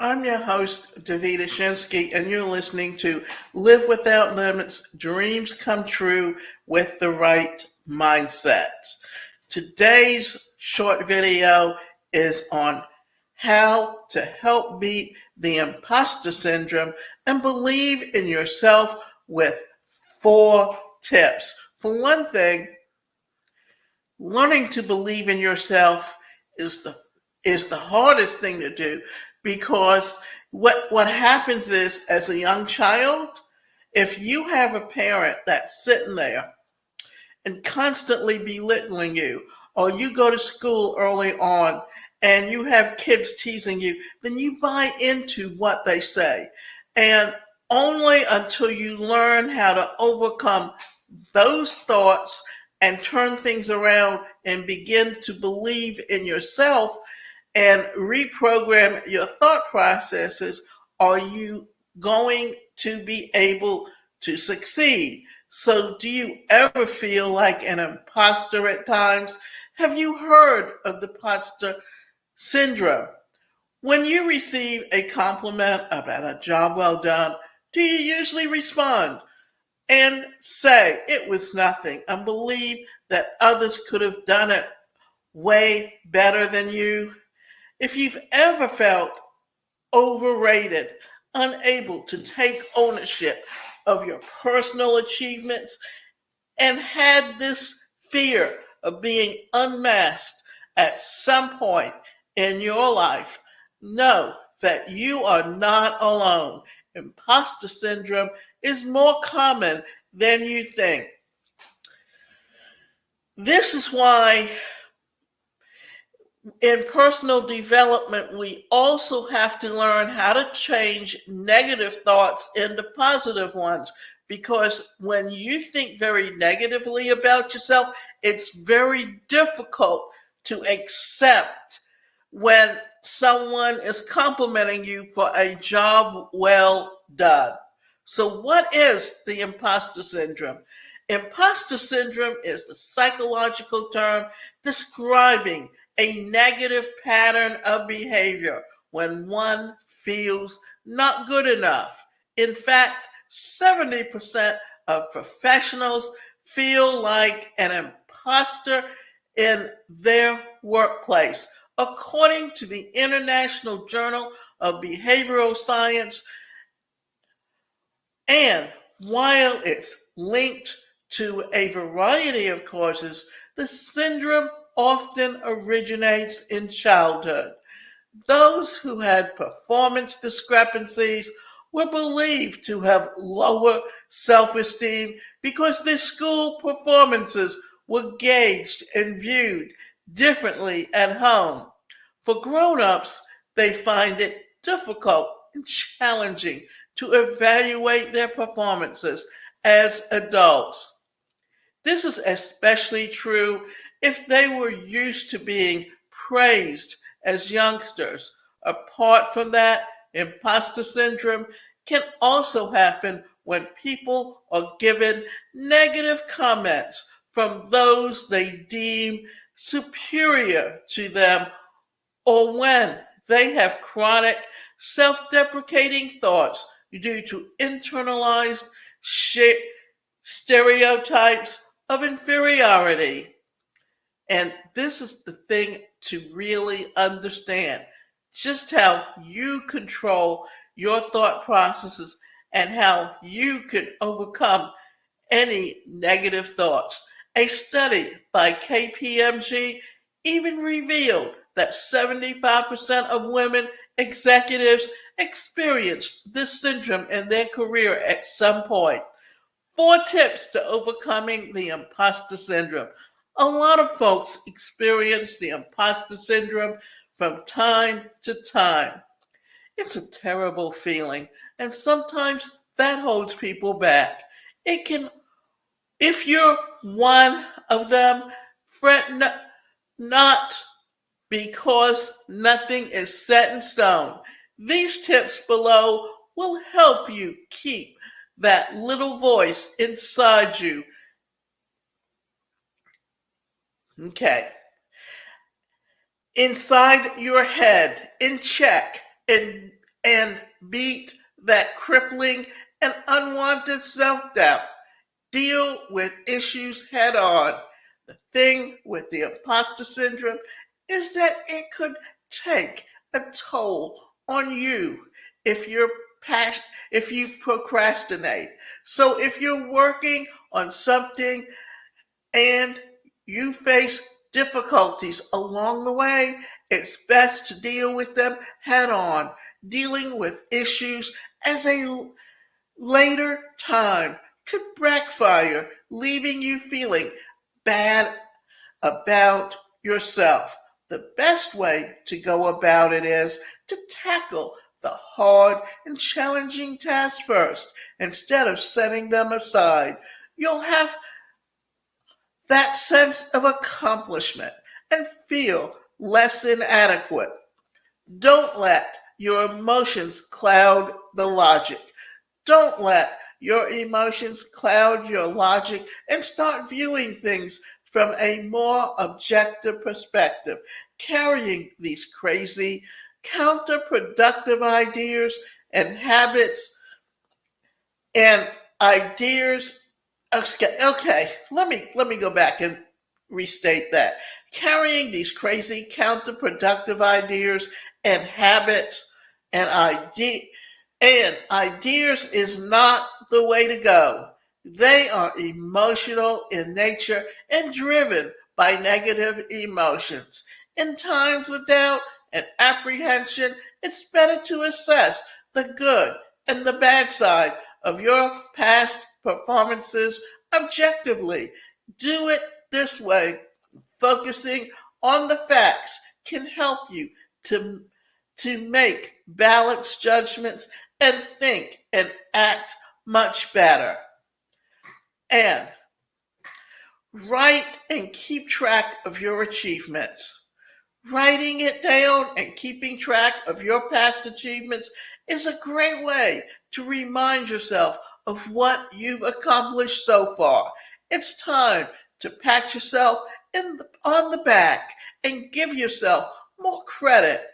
I'm your host, Davida Shinsky, and you're listening to Live Without Limits, Dreams Come True with the Right Mindset. Today's short video is on how to help beat the imposter syndrome and believe in yourself with 4 tips. For one thing, learning to believe in yourself is the hardest thing to do because what happens is, as a young child, if you have a parent that's sitting there and constantly belittling you, or you go to school early on and you have kids teasing you, then you buy into what they say. And only until you learn how to overcome those thoughts and turn things around and begin to believe in yourself and reprogram your thought processes, are you going to be able to succeed? So, do you ever feel like an imposter at times? Have you heard of the imposter syndrome? When you receive a compliment about a job well done, do you usually respond and say it was nothing and believe that others could have done it way better than you? If you've ever felt overrated, unable to take ownership of your personal achievements, and had this fear of being unmasked at some point in your life, know that you are not alone. Imposter syndrome is more common than you think. This is why in personal development, we also have to learn how to change negative thoughts into positive ones. Because when you think very negatively about yourself, it's very difficult to accept when someone is complimenting you for a job well done. So, what is the imposter syndrome? Imposter syndrome is the psychological term describing a negative pattern of behavior when one feels not good enough. In fact, 70% of professionals feel like an imposter in their workplace, according to the International Journal of Behavioral Science. And while it's linked to a variety of causes, the syndrome often originates in childhood. Those who had performance discrepancies were believed to have lower self esteem because their school performances were gauged and viewed differently at home. For grown ups, they find it difficult and challenging to evaluate their performances as adults. This is especially true if they were used to being praised as youngsters. Apart from that, imposter syndrome can also happen when people are given negative comments from those they deem superior to them, or when they have chronic self deprecating thoughts due to internalized stereotypes of inferiority. And this is the thing to really understand, just how you control your thought processes and how you can overcome any negative thoughts. A study by KPMG even revealed that 75% of women executives experienced this syndrome in their career at some point. 4 tips to overcoming the imposter syndrome. A lot of folks experience the imposter syndrome from time to time. It's a terrible feeling, and sometimes that holds people back. It can, if you're one of them, fret not, because nothing is set in stone. These tips below will help you keep that little voice inside you. Okay. Inside your head, in check, and and beat that crippling and unwanted self-doubt. Deal with issues head on. The thing with the imposter syndrome is that it could take a toll on you if you're past if you procrastinate. So if you're working on something and you face difficulties along the way, it's best to deal with them head on. Dealing with issues as a later time could backfire, leaving you feeling bad about yourself. The best way to go about it is to tackle the hard and challenging tasks first instead of setting them aside. You'll have that sense of accomplishment and feel less inadequate. Don't let your emotions cloud the logic. Don't let your emotions cloud your logic and start viewing things from a more objective perspective. Carrying these crazy, counterproductive ideas and habits and ideas. Okay, let me go back and restate that. Carrying these crazy, counterproductive ideas and habits and ideas is not the way to go. They are emotional in nature and driven by negative emotions. In times of doubt and apprehension, it's better to assess the good and the bad side of your past performances objectively. Do it this way. Focusing on the facts can help you to, to make balanced judgments and think and act much better. And write and keep track of your achievements. Writing it down and keeping track of your past achievements is a great way to remind yourself of what you've accomplished so far. It's time to pat yourself on the back and give yourself more credit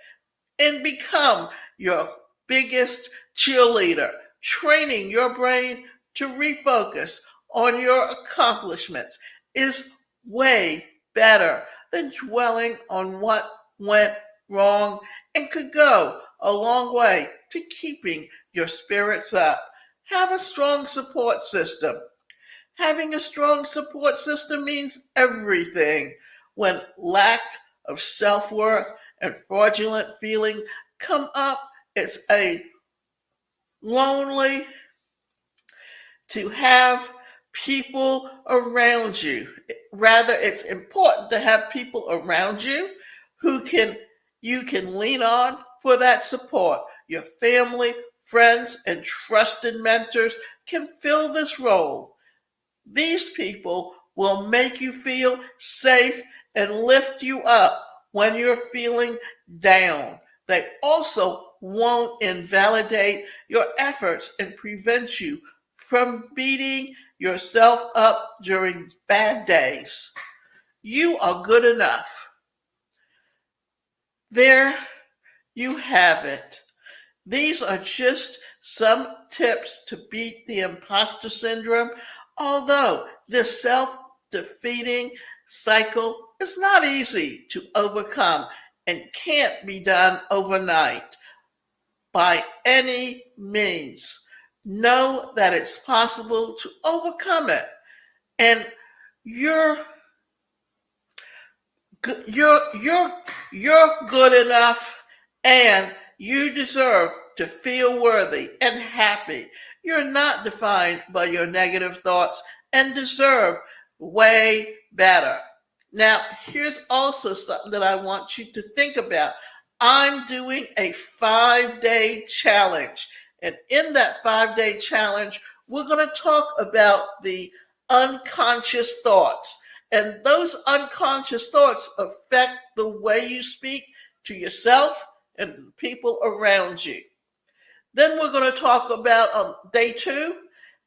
and become your biggest cheerleader, training your brain to refocus on your accomplishments is way better than dwelling on what went wrong and could go a long way to keeping your spirits up. Have a strong support system. Having a strong support system means everything. When lack of self-worth and fraudulent feeling come up, it's a lonely to have people around you. Rather, it's important to have people around you who you can lean on for that support. Your family, friends, and trusted mentors can fill this role. These people will make you feel safe and lift you up when you're feeling down. They also won't invalidate your efforts and prevent you from beating yourself up during bad days. You are good enough. There you have it. These are just some tips to beat the imposter syndrome, although this self-defeating cycle is not easy to overcome and can't be done overnight by any means. Know that it's possible to overcome it, and you're you're good enough, and you deserve to feel worthy and happy. You're not defined by your negative thoughts and deserve way better. Now, here's also something that I want you to think about. I'm doing a 5-day challenge. And in that 5-day challenge, we're going to talk about the unconscious thoughts. And those unconscious thoughts affect the way you speak to yourself and people around you. Then we're going to talk about day 2,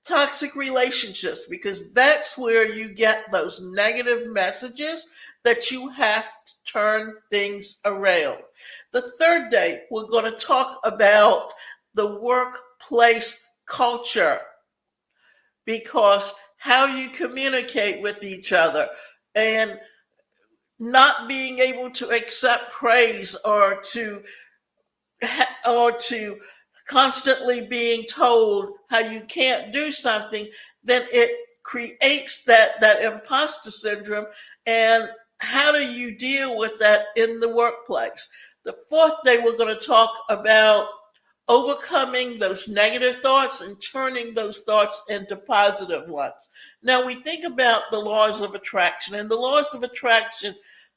toxic relationships, because that's where you get those negative messages that you have to turn things around. The third day, we're going to talk about the workplace culture, because how you communicate with each other and not being able to accept praise or to constantly being told how you can't do something, then it creates that imposter syndrome. And how do you deal with that in the workplace? The fourth day, we're going to talk about overcoming those negative thoughts and turning those thoughts into positive ones. Now, we think about the laws of attraction, and the laws of attraction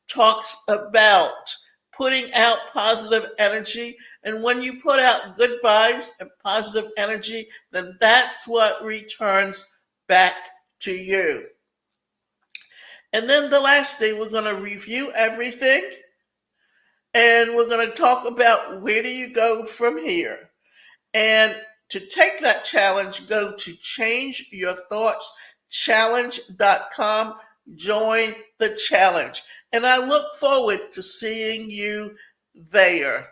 talks about putting out positive energy. And when you put out good vibes and positive energy, then that's what returns back to you. And then the last day, we're going to review everything, and we're going to talk about where do you go from here. And to take that challenge, go to changeyourthoughtschallenge.com, join the challenge. And I look forward to seeing you there.